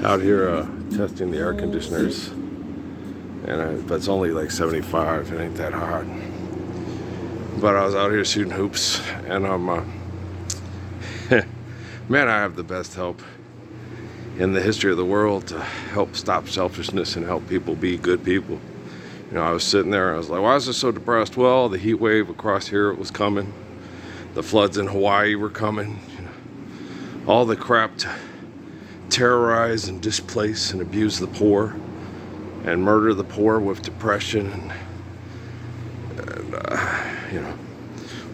Out here testing the air conditioners, and but it's only like 75. It ain't that hot. But I was out here shooting hoops, and man, I have the best help in the history of the world to help stop selfishness and help people be good people. You know, I was sitting there, I was like, why is this so depressed? Well, the heat wave across here was coming. The floods in Hawaii were coming. You know, all the crap to terrorize and displace and abuse the poor and murder the poor with depression. And you know,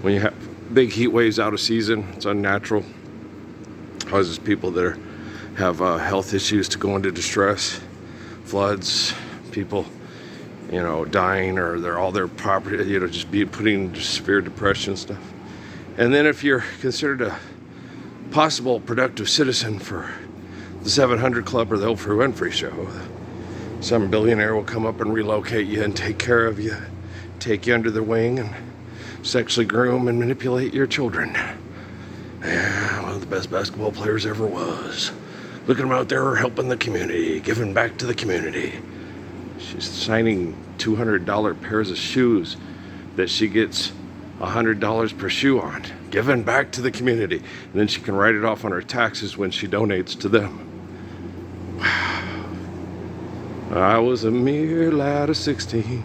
when you have big heat waves out of season, it's unnatural. Causes people that have health issues to go into distress. Floods, people, you know, dying, or all their property, you know, just be putting into severe depression stuff. And then if you're considered a possible productive citizen for the 700 Club or the Oprah Winfrey Show, some billionaire will come up and relocate you and take care of you, take you under their wing, and sexually groom and manipulate your children. Yeah, one of the best basketball players ever was. Look at him out there helping the community, giving back to the community. She's signing $200 pairs of shoes that she gets $100 per shoe on, giving back to the community. And then she can write it off on her taxes when she donates to them. Wow. I was a mere lad of 16.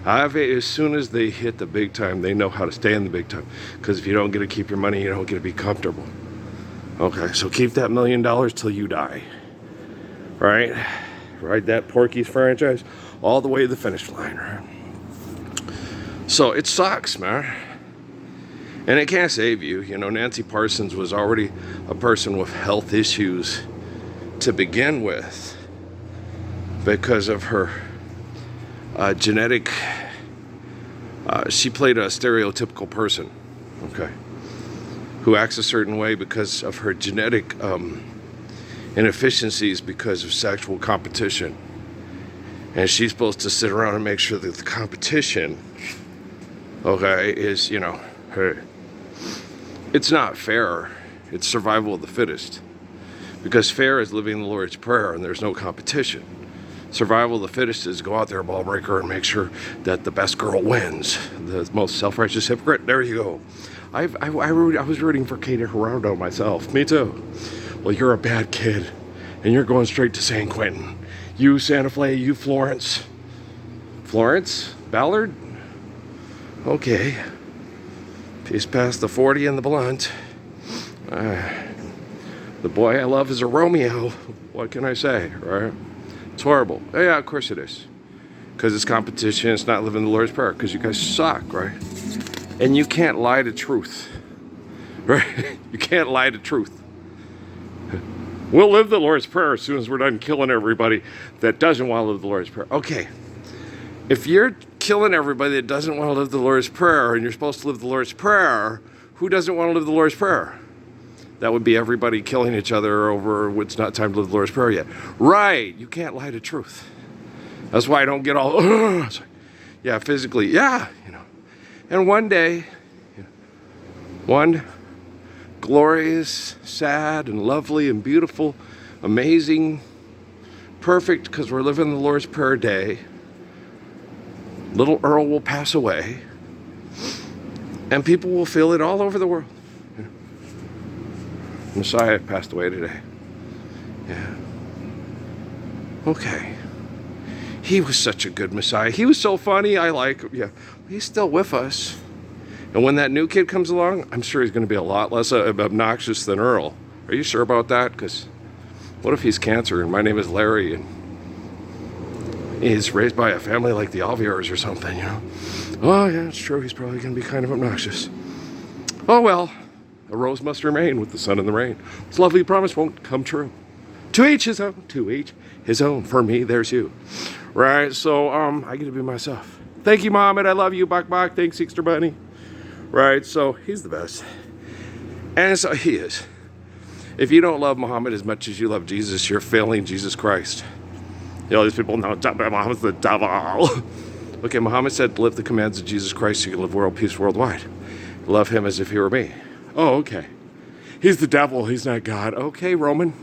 As soon as they hit the big time, they know how to stay in the big time. Because if you don't get to keep your money, you don't get to be comfortable. Okay, so keep that $1 million till you die. Right? Ride that Porky's franchise all the way to the finish line, right? So it sucks, man. And it can't save you. You know, Nancy Parsons was already a person with health issues to begin with because of her genetic, she played a stereotypical person, okay, who acts a certain way because of her genetic inefficiencies because of sexual competition. And she's supposed to sit around and make sure that the competition, okay, is, you know, her. It's not fair. It's survival of the fittest. Because fair is living the Lord's Prayer and there's no competition. Survival of the fittest is go out there, ball breaker, and make sure that the best girl wins. The most self-righteous hypocrite. There you go. I was rooting for Katie Gerardo myself. Me too. Well, you're a bad kid, and you're going straight to San Quentin. You Santa Fe, you Florence. Florence? Ballard? Okay. He's past the 40 and the blunt. The boy I love is a Romeo. What can I say, right? It's horrible. Yeah, of course it is. Because it's competition, it's not living the Lord's Prayer. Because you guys suck, right? And you can't lie to truth. Right? You can't lie to truth. We'll live the Lord's Prayer as soon as we're done killing everybody that doesn't want to live the Lord's Prayer. Okay. If you're killing everybody that doesn't want to live the Lord's Prayer and you're supposed to live the Lord's Prayer, who doesn't want to live the Lord's Prayer? That would be everybody killing each other over it's not time to live the Lord's Prayer yet. Right. You can't lie to truth. That's why I don't get all, yeah, physically, yeah, you know. And one day, you know, one glorious, sad, and lovely, and beautiful, amazing, perfect, because we're living the Lord's Prayer day, little Earl will pass away, and people will feel it all over the world. You know? Messiah passed away today. Yeah. Okay. He was such a good Messiah. He was so funny. I like him. Yeah. He's still with us. And when that new kid comes along, I'm sure he's going to be a lot less obnoxious than Earl. Are you sure about that? Because what if he's cancer and my name is Larry and he's raised by a family like the Alvears or something, you know? Oh, yeah, it's true. He's probably going to be kind of obnoxious. Oh, well, a rose must remain with the sun and the rain. This lovely promise won't come true. To each his own. To each his own. For me, there's you. Right? So, I get to be myself. Thank you, Mohammed. I love you. Bok bok. Thanks, Easter Bunny. Right? So, he's the best. And so he is. If you don't love Muhammad as much as you love Jesus, you're failing Jesus Christ. You know, these people know Muhammad's the devil. Okay, Muhammad said, live the commands of Jesus Christ so you can live world peace worldwide. Love him as if he were me. Oh, okay. He's the devil. He's not God. Okay, Roman.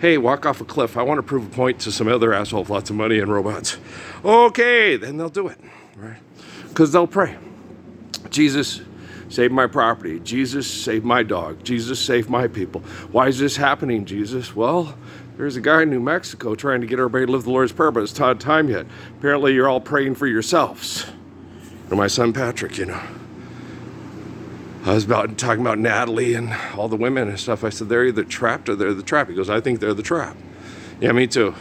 Hey, walk off a cliff. I want to prove a point to some other asshole with lots of money and robots. Okay, then they'll do it, right? Because they'll pray. Jesus, save my property. Jesus, save my dog. Jesus, save my people. Why is this happening, Jesus? Well, there's a guy in New Mexico trying to get everybody to live the Lord's Prayer, but it's not time yet. Apparently, you're all praying for yourselves. And my son Patrick, I was talking about Natalie and all the women and stuff. I said, they're either trapped or they're the trap. He goes, I think they're the trap. Yeah, me too.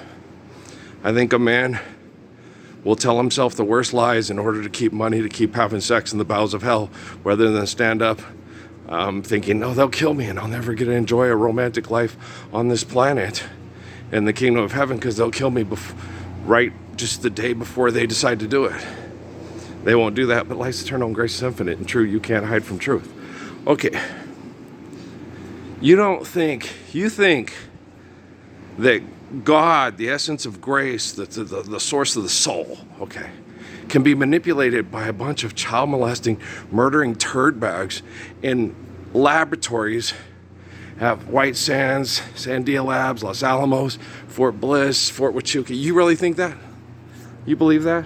I think a man will tell himself the worst lies in order to keep money, to keep having sex in the bowels of hell, rather than stand up thinking, no, they'll kill me and I'll never get to enjoy a romantic life on this planet in the kingdom of heaven because they'll kill me right just the day before they decide to do it. They won't do that, but life's eternal and grace is infinite and true. You can't hide from truth. Okay. You think that God, the essence of grace, the source of the soul, okay, can be manipulated by a bunch of child molesting, murdering turd bags in laboratories at White Sands, Sandia Labs, Los Alamos, Fort Bliss, Fort Huachuca. You really think that? You believe that?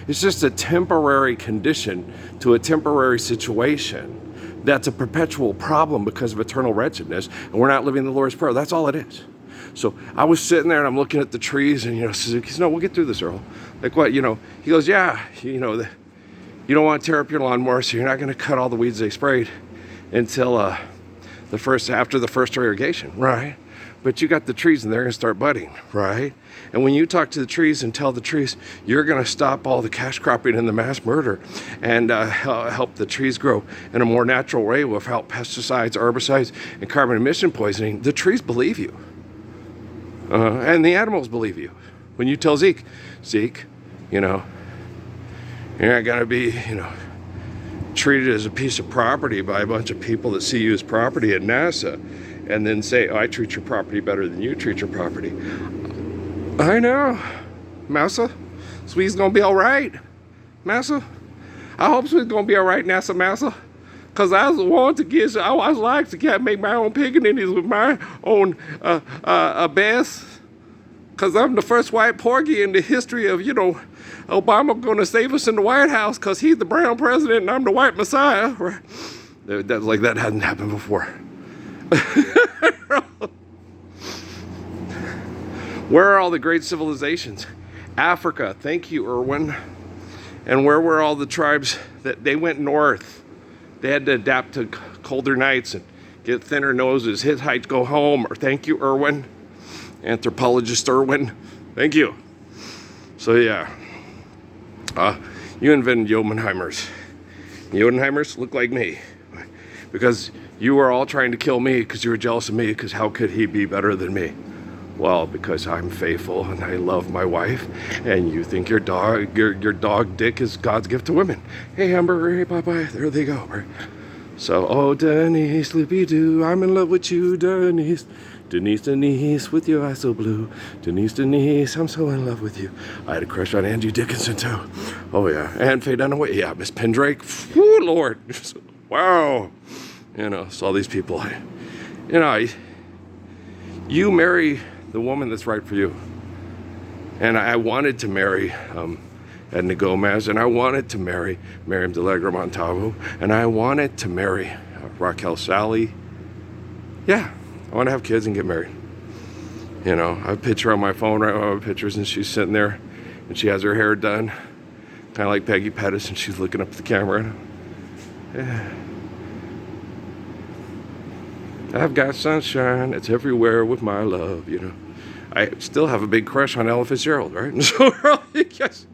It's just a temporary condition to a temporary situation that's a perpetual problem because of eternal wretchedness, and we're not living the Lord's Prayer. That's all it is. So I was sitting there and I'm looking at the trees, and Suzuki says, no, we'll get through this, Earl. Like what? He goes, yeah, you don't want to tear up your lawnmower, so you're not going to cut all the weeds they sprayed until after the first irrigation, right? But you got the trees and they're going to start budding, right? And when you talk to the trees and tell the trees you're going to stop all the cash cropping and the mass murder and help the trees grow in a more natural way without pesticides, herbicides, and carbon emission poisoning, the trees believe you. And the animals believe you. When you tell Zeke, you're not going to be, treated as a piece of property by a bunch of people that see you as property at NASA and then say, oh, I treat your property better than you treat your property. I know, Massa. Sweet's gonna be all right, Massa. I hope Sweet's gonna be all right, Massa. Cause I was want to get, I was like to make my own pickaninnies with my own best. Cause I'm the first white porgy in the history of, Obama gonna save us in the White House cause he's the brown president and I'm the white messiah. Right? That hadn't happened before. Where are all the great civilizations? Africa, thank you, Irwin. And where were all the tribes that they went north? They had to adapt to colder nights and get thinner noses. Hittites go home, or thank you, Irwin. Anthropologist Irwin, thank you. So yeah, you invented Jotunheimers. Jotunheimers look like me. Because you were all trying to kill me because you were jealous of me, because how could he be better than me? Well, because I'm faithful and I love my wife, and you think your dog dick is God's gift to women. Hey, hamburger, hey, bye-bye, there they go, right? So, oh, Denise, loopy-doo, I'm in love with you, Denise. Denise, with your eyes so blue. Denise, I'm so in love with you. I had a crush on Angie Dickinson, too. Oh, yeah, and Faye Dunaway, yeah, Miss Pendrake, whoo, Lord, wow. So all these people, you marry the woman that's right for you. And I wanted to marry Edna Gomez, and I wanted to marry Miriam Delegra Montalvo, and I wanted to marry Raquel Sally. Yeah, I want to have kids and get married. I have a picture on my phone right now, pictures, and she's sitting there, and she has her hair done, kind of like Peggy Pettis, and she's looking up at the camera. Yeah. I've got sunshine, it's everywhere with my love, I still have a big crush on Ella Fitzgerald, right? So, yes.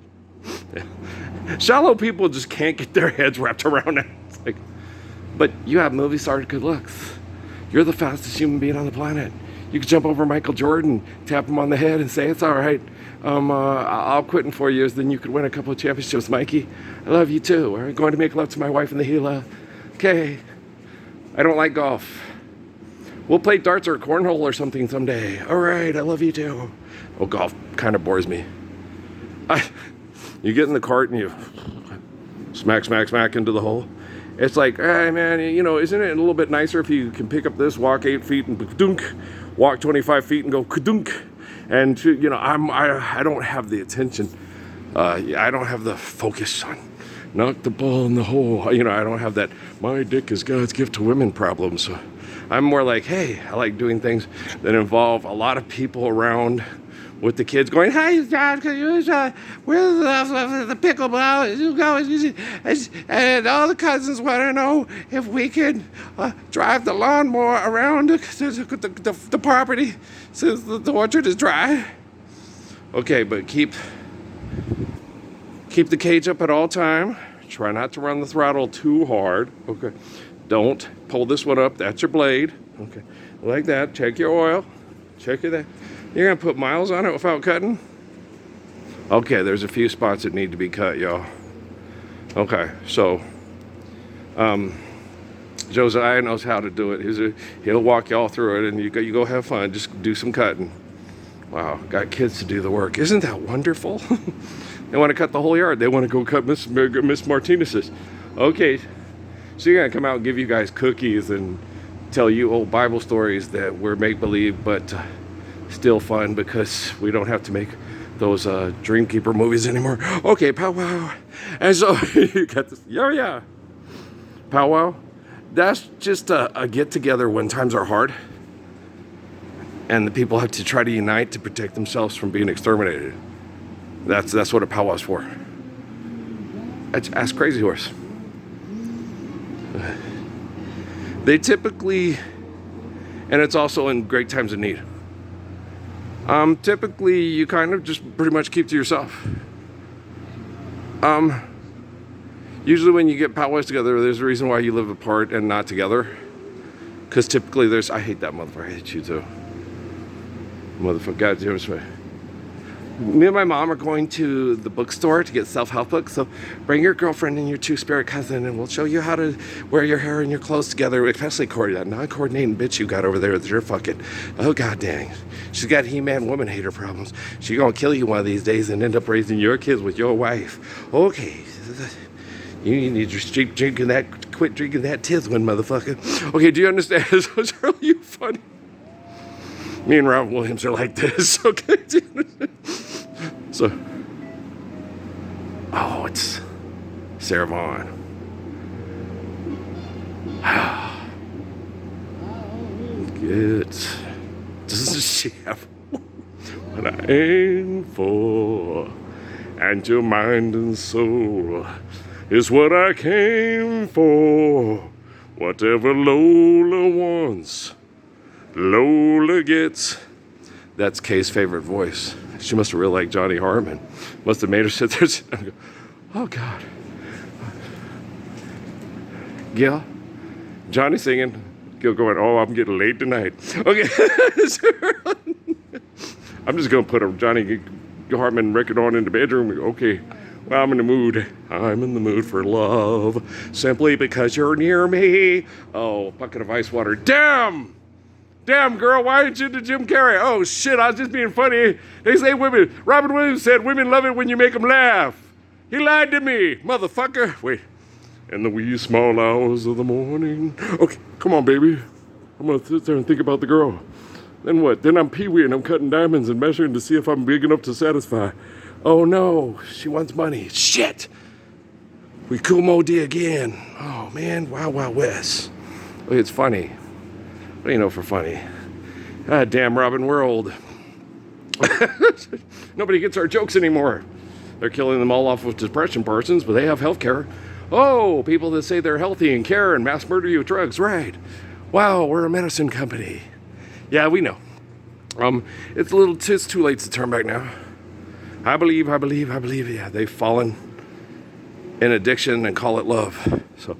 Shallow people just can't get their heads wrapped around it. It's like, but you have movie star good looks. You're the fastest human being on the planet. You could jump over Michael Jordan, tap him on the head and say, it's all right. I'll quit in 4 years, then you could win a couple of championships, Mikey. I love you too. We're going to make love to my wife in the Gila. Okay. I don't like golf. We'll play darts or cornhole or something someday. All right, I love you too. Oh, golf kind of bores me. You get in the cart and you smack into the hole. It's like, hey man, isn't it a little bit nicer if you can pick up this, walk 8 feet and dunk, walk 25 feet and go kadunk. And you know, I don't have the attention. I don't have the focus on knock the ball in the hole. You know, I don't have that my dick is God's gift to women problem. So I'm more like, hey, I like doing things that involve a lot of people around with the kids going, hey, John, can you where's the pickleball? You go, and all the cousins want to know if we can drive the lawnmower around the property since the orchard is dry. Okay, but keep the cage up at all time. Try not to run the throttle too hard. Okay, don't pull this one up. That's your blade. Okay, like that. Check your oil. Check your that. You're gonna put miles on it without cutting? Okay, there's a few spots that need to be cut, y'all. Okay, so Josiah knows how to do it. He'll walk y'all through it, and you go have fun. Just do some cutting. Wow, got kids to do the work. Isn't that wonderful? They want to cut the whole yard. They want to go cut Miss Martinez's. Okay, so you're gonna come out and give you guys cookies and tell you old Bible stories that were make-believe, but still fun because we don't have to make those Dreamkeeper movies anymore. Okay, powwow. And so you got this. Yeah. Powwow. That's just a get-together when times are hard, and the people have to try to unite to protect themselves from being exterminated. That's what a powwow's for. Ask Crazy Horse. They typically, and it's also in great times of need. Typically, you kind of just pretty much keep to yourself. Usually when you get powwows together, there's a reason why you live apart and not together. Because typically I hate that motherfucker. I hate you too. Motherfucker, God damn it. Me and my mom are going to the bookstore to get self-help books. So bring your girlfriend and your two-spirit cousin, and we'll show you how to wear your hair and your clothes together. Especially Corey, that non-coordinating bitch you got over there with your fucking. Oh god dang, she's got He-Man woman hater problems. She's gonna kill you one of these days and end up raising your kids with your wife. Okay, you need to quit drinking that Tiswin, motherfucker. Okay, do you understand? It's really funny. Me and Robin Williams are like this. Okay. So, it's Sarah Vaughan. Good. Doesn't she have what I aim for? And your mind and soul is what I came for. Whatever Lola wants, Lola gets. That's Kay's favorite voice. She must have really liked Johnny Hartman. Must have made her sit there and go, oh God. Gil, Johnny singing, Gil going, oh, I'm getting late tonight. Okay. I'm just going to put a Johnny Hartman record on in the bedroom. Okay, well, I'm in the mood. I'm in the mood for love. Simply because you're near me. Oh, bucket of ice water. Damn, girl, why aren't you the Jim Carrey? Oh, shit, I was just being funny. They say women, Robin Williams said women love it when you make them laugh. He lied to me, motherfucker. Wait, in the wee small hours of the morning. Okay, come on, baby. I'm going to sit there and think about the girl. Then what? Then I'm Pee-wee and I'm cutting diamonds and measuring to see if I'm big enough to satisfy. Oh, no, she wants money. Shit. We cool mode again. Oh, man, Wild Wild West. Look, it's funny. What do you know for funny? God damn, Robin, we're old. Nobody gets our jokes anymore. They're killing them all off with depression persons, but they have health care. Oh, people that say they're healthy and care and mass murder you with drugs, right. Wow, we're a medicine company. Yeah, we know. It's too late to turn back now. I believe. Yeah, they've fallen in addiction and call it love. So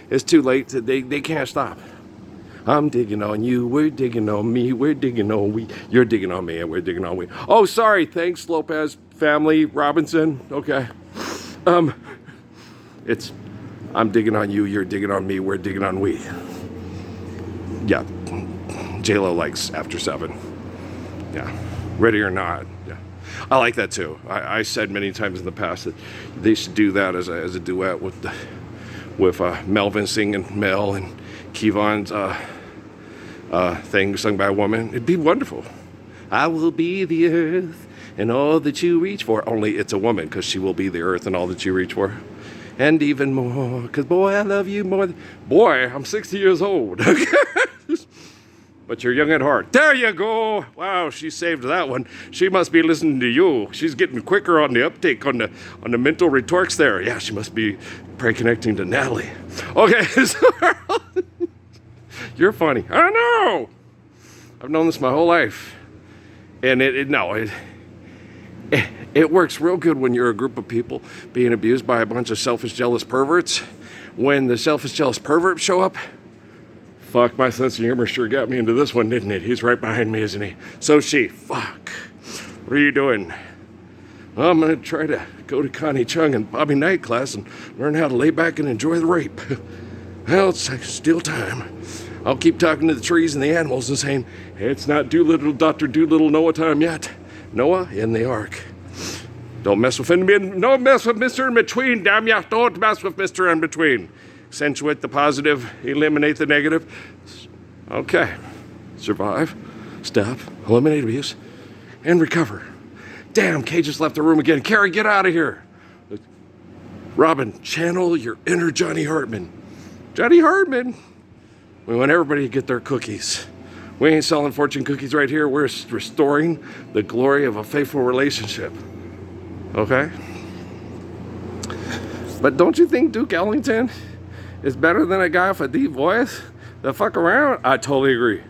it's too late. They can't stop. I'm digging on you, we're digging on me, we're digging on we, you're digging on me, and we're digging on we. Oh, sorry, thanks, Lopez family, Robinson, okay. I'm digging on you, you're digging on me, we're digging on we. Yeah, J-Lo likes After 7. Yeah, Ready or Not, yeah. I like that too. I said many times in the past that they should do that as a duet with Melvin singing Mel and Kevon's thing sung by a woman. It'd be wonderful. I will be the earth and all that you reach for. Only it's a woman, because she will be the earth and all that you reach for. And even more, because boy, I love you more. Boy, I'm 60 years old. But you're young at heart. There you go. Wow, she saved that one. She must be listening to you. She's getting quicker on the uptake on the mental retorts there. Yeah, she must be connecting to Natalie. Okay, so you're funny. I know. I've known this my whole life. And it works real good when you're a group of people being abused by a bunch of selfish, jealous perverts. When the selfish, jealous perverts show up, fuck, my sense of humor sure got me into this one, didn't it? He's right behind me, isn't he? So fuck. What are you doing? Well, I'm going to try to go to Connie Chung and Bobby Knight class and learn how to lay back and enjoy the rape. Well, it's still time. I'll keep talking to the trees and the animals and saying, hey, it's not Doolittle, Dr. Doolittle Noah time yet. Noah in the ark. Don't mess with Mr. In Between, damn ya. Don't mess with Mr. In Between. Accentuate the positive, eliminate the negative. Okay. Survive, stop, eliminate abuse, and recover. Damn, Kay just left the room again. Carrie, get out of here. Robin, channel your inner Johnny Hartman. Johnny Hartman. We want everybody to get their cookies. We ain't selling fortune cookies right here. We're restoring the glory of a faithful relationship. Okay? But don't you think Duke Ellington is better than a guy with a deep voice that fuck around? I totally agree.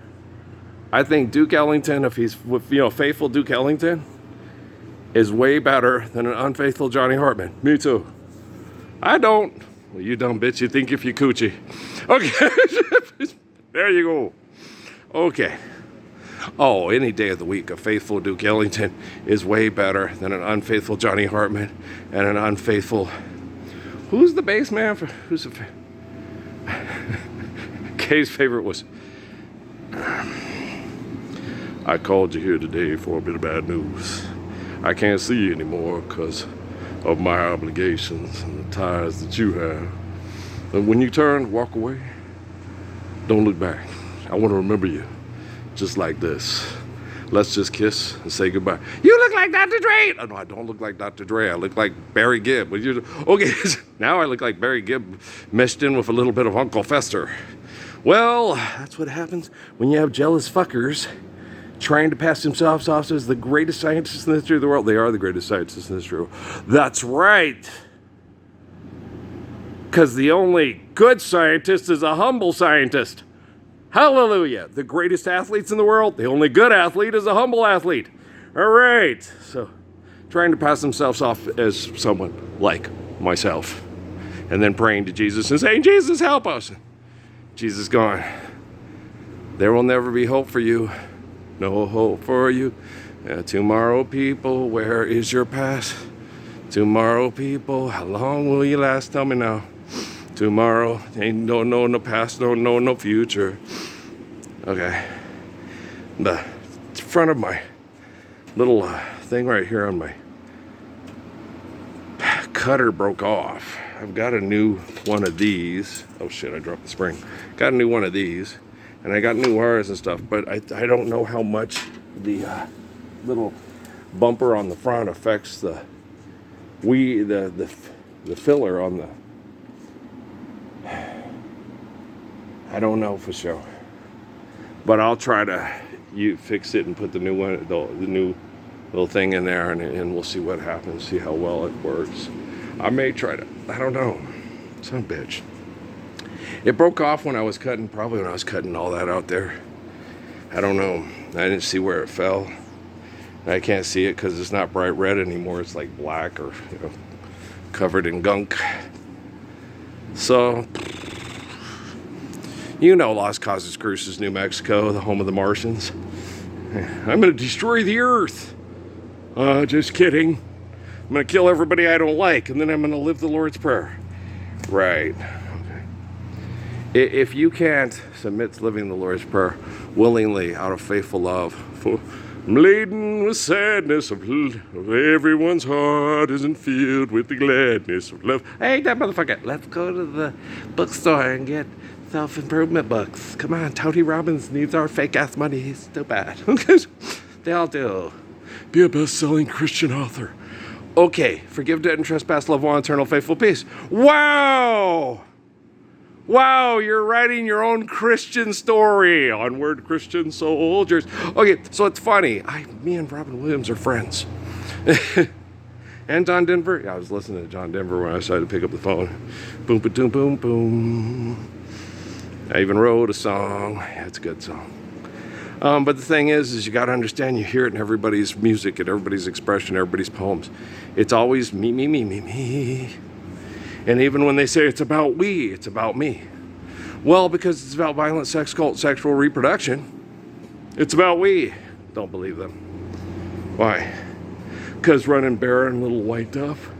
I think Duke Ellington, if he's with, faithful Duke Ellington, is way better than an unfaithful Johnny Hartman. Me too. I don't. Well, you dumb bitch, you think if you coochie. Okay. There you go. Okay. Oh, any day of the week, a faithful Duke Ellington is way better than an unfaithful Johnny Hartman and an unfaithful... Who's the bass man for... Who's the... Kay's favorite was... I called you here today for a bit of bad news. I can't see you anymore because of my obligations and the ties that you have. And when you turn, walk away, don't look back. I want to remember you just like this. Let's just kiss and say goodbye. You look like Dr. Dre. Oh, no, I don't look like Dr. Dre. I look like Barry Gibb. Okay, now I look like Barry Gibb meshed in with a little bit of Uncle Fester. Well, that's what happens when you have jealous fuckers trying to pass themselves off as the greatest scientists in the history of the world. They are the greatest scientists in the history of the world. That's right. Because the only good scientist is a humble scientist. Hallelujah. The greatest athletes in the world, the only good athlete is a humble athlete. All right. So, trying to pass themselves off as someone like myself. And then praying to Jesus and saying, Jesus, help us. Jesus gone. There will never be hope for you. No hope for you. Tomorrow, people, where is your past? Tomorrow, people, how long will you last? Tell me now. Tomorrow, ain't no past, no future. Okay. The front of my little thing right here on my cutter broke off. I've got a new one of these. Oh shit, I dropped the spring. Got a new one of these. And I got new wires and stuff, but I don't know how much the little bumper on the front affects the filler on the... I don't know for sure. But I'll try to fix it and put the new one, the new little thing in there, and we'll see what happens, see how well it works. I may try to, I don't know. Son of a bitch. It broke off when I was cutting, probably when I was cutting all that out there. I don't know. I didn't see where it fell. I can't see it because it's not bright red anymore. It's like black or covered in gunk. So, Las Casas Cruces, New Mexico, the home of the Martians. I'm going to destroy the Earth. Just kidding. I'm going to kill everybody I don't like, and then I'm going to live the Lord's Prayer. Right. If you can't submit to living the Lord's Prayer willingly out of faithful love, for I'm laden with sadness of everyone's heart isn't filled with the gladness of love. Hey, that motherfucker, let's go to the bookstore and get self-improvement books. Come on, Tony Robbins needs our fake-ass money. He's too bad. They all do. Be a best-selling Christian author. Okay, forgive, debt, and trespass, love one, eternal, faithful, peace. Wow! Wow, you're writing your own Christian story. Onward, Christian soldiers. Okay, so it's funny. Me and Robin Williams are friends. And John Denver. Yeah, I was listening to John Denver when I decided to pick up the phone. Boom, ba doom, boom, boom. I even wrote a song. Yeah, it's a good song. But the thing is you got to understand, you hear it in everybody's music and everybody's expression, everybody's poems. It's always me, me, me, me, me. And even when they say it's about we, it's about me. Well, because it's about violent sex cult, sexual reproduction, it's about we. Don't believe them. Why? Because running bear and little white dove.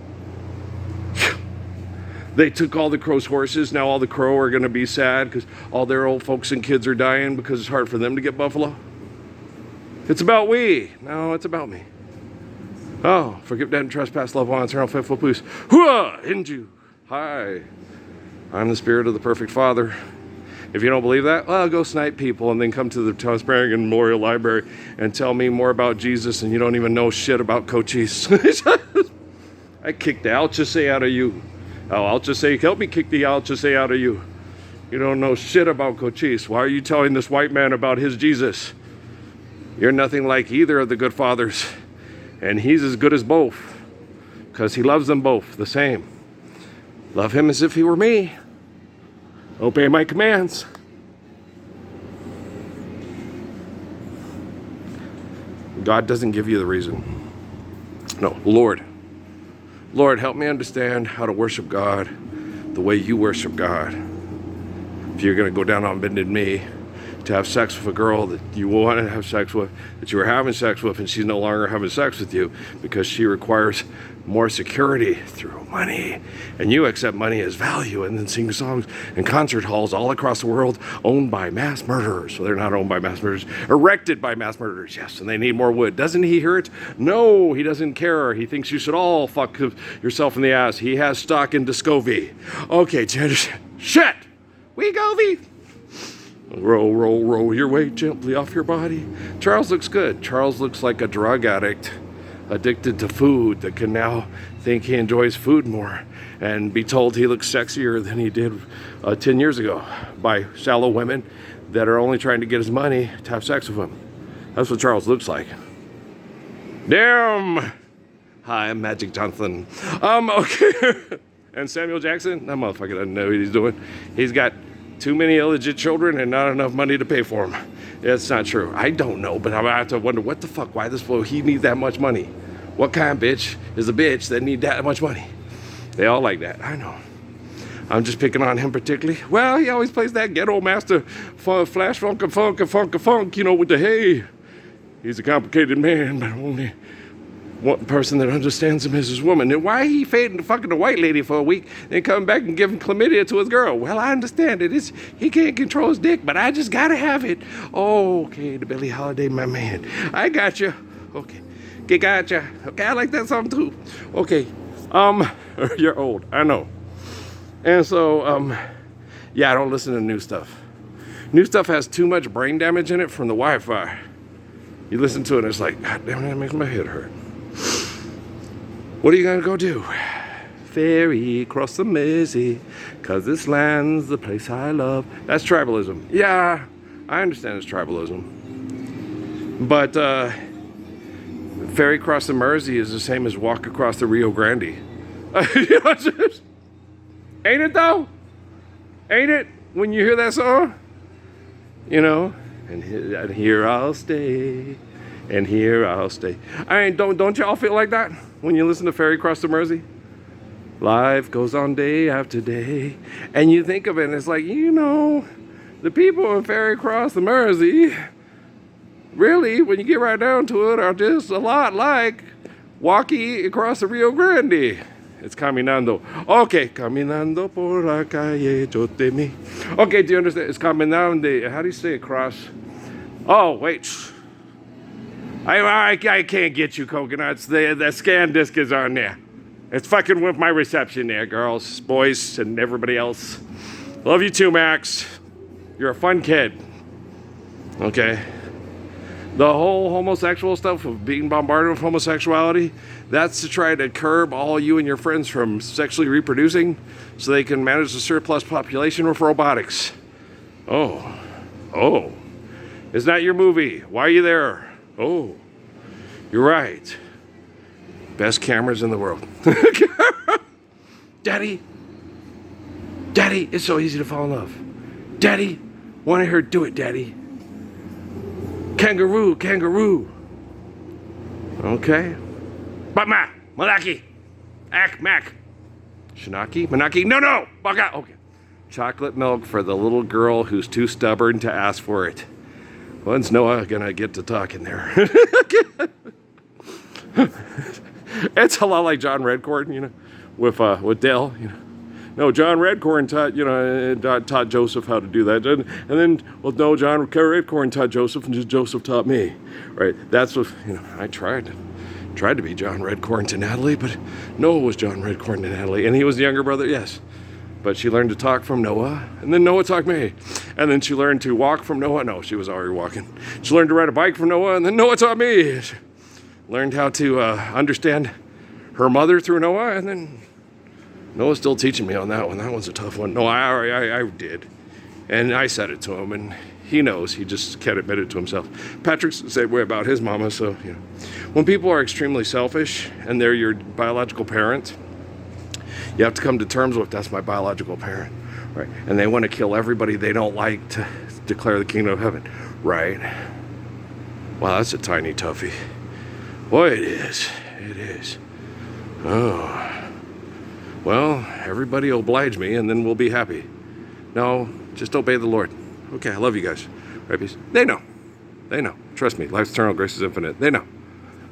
They took all the crow's horses. Now all the crow are going to be sad because all their old folks and kids are dying because it's hard for them to get buffalo. It's about we. No, it's about me. Oh, forgive, debt, and trespass, love one, eternal, faithful, peace. Hooah! Inju. Hi. I'm the spirit of the perfect Father. If you don't believe that, well, go snipe people and then come to the Thomas Brannigan Memorial Library and tell me more about Jesus and you don't even know shit about Cochise. I kicked the Alchese out of you. Oh, Alchese, help me kick the Alchese out of you. You don't know shit about Cochise. Why are you telling this white man about his Jesus? You're nothing like either of the good fathers. And he's as good as both. Because he loves them both the same. Love him as if he were me. Obey my commands. God doesn't give you the reason. No, Lord. Lord, help me understand how to worship God the way you worship God. If you're going to go down on bended knee to have sex with a girl that you want to have sex with, that you were having sex with, and she's no longer having sex with you because she requires more security through money, and you accept money as value and then sing songs in concert halls all across the world owned by mass murderers. So they're not owned by mass murderers, erected by mass murderers, yes, and they need more wood. Doesn't he hear it? No, he doesn't care. He thinks you should all fuck yourself in the ass. He has stock in Discovery. Okay, shit! We go, V! Roll, roll, roll your weight gently off your body. Charles looks good. Charles looks like a drug addict addicted to food that can now think he enjoys food more and be told he looks sexier than he did 10 years ago by shallow women that are only trying to get his money to have sex with him. That's what Charles looks like. Damn! Hi, I'm Magic Johnson. Okay. And Samuel Jackson, that motherfucker doesn't know what he's doing. He's got too many illegit children and not enough money to pay for them. That's not true. I don't know, but I have to wonder what the fuck, why this fool, he needs that much money. What kind of bitch is a bitch that need that much money? They all like that, I know. I'm just picking on him particularly. Well, he always plays that ghetto master, flash funk, you know, with the hey. He's a complicated man, but only one person that understands him is his woman. And why he fading to fucking the white lady for a week, then coming back and giving chlamydia to his girl? Well, I understand it. He can't control his dick, but I just gotta have it. Oh, okay, the Billie Holiday, my man. I got you. Okay, gotcha. Okay, I like that song too. Okay, you're old, I know. And so, yeah, I don't listen to new stuff. New stuff has too much brain damage in it from the Wi-Fi. You listen to it and it's like, God damn it, that makes my head hurt. What are you gonna go do? Ferry across the Mersey, 'cause this land's the place I love. That's tribalism. Yeah, I understand it's tribalism. But ferry across the Mersey is the same as walk across the Rio Grande. Ain't it though? Ain't it? When you hear that song? You know, and here I'll stay. And here I'll stay. Don't y'all feel like that when you listen to Ferry Across the Mersey? Life goes on day after day. And you think of it and it's like, you know, the people in Ferry Across the Mersey, really, when you get right down to it, are just a lot like walking across the Rio Grande. It's caminando. Okay, caminando por la calle yo te mi. Okay, do you understand? It's caminando. How do you say across? Oh, wait. I can't get you, coconuts. The scan disc is on there. It's fucking with my reception there, girls, boys, and everybody else. Love you too, Max. You're a fun kid. Okay? The whole homosexual stuff of being bombarded with homosexuality, that's to try to curb all you and your friends from sexually reproducing so they can manage the surplus population with robotics. Oh. It's not your movie. Why are you there? Oh. You're right. Best cameras in the world. Daddy, it's so easy to fall in love. Daddy, want to hear do it, Daddy. Kangaroo. Okay. But Malaki, Mac. Shinaki, Manaki, no, Baka. Okay. Chocolate milk for the little girl who's too stubborn to ask for it. When's Noah gonna get to talking there? It's a lot like John Redcorn, with Dell, No, John Redcorn taught Joseph how to do that. And then, no, John Redcorn taught Joseph, and just Joseph taught me. Right? That's what, I tried to be John Redcorn to Natalie, but Noah was John Redcorn to Natalie. And he was the younger brother, yes. But she learned to talk from Noah, and then Noah taught me. And then she learned to walk from Noah. No, she was already walking. She learned to ride a bike from Noah, and then Noah taught me. She learned how to understand her mother through Noah, and then Noah's still teaching me on that one. That one's a tough one. No, I did. And I said it to him, and he knows. He just can't admit it to himself. Patrick's the same way about his mama, so, When people are extremely selfish, and they're your biological parent, you have to come to terms with, that's my biological parent, right? And they want to kill everybody they don't like to declare the kingdom of heaven, right? Wow, that's a tiny toughie. Boy, it is. It is. Oh. Well, everybody oblige me, and then we'll be happy. No, just obey the Lord. Okay, I love you guys. Right, peace. They know. Trust me, life's eternal, grace is infinite. They know.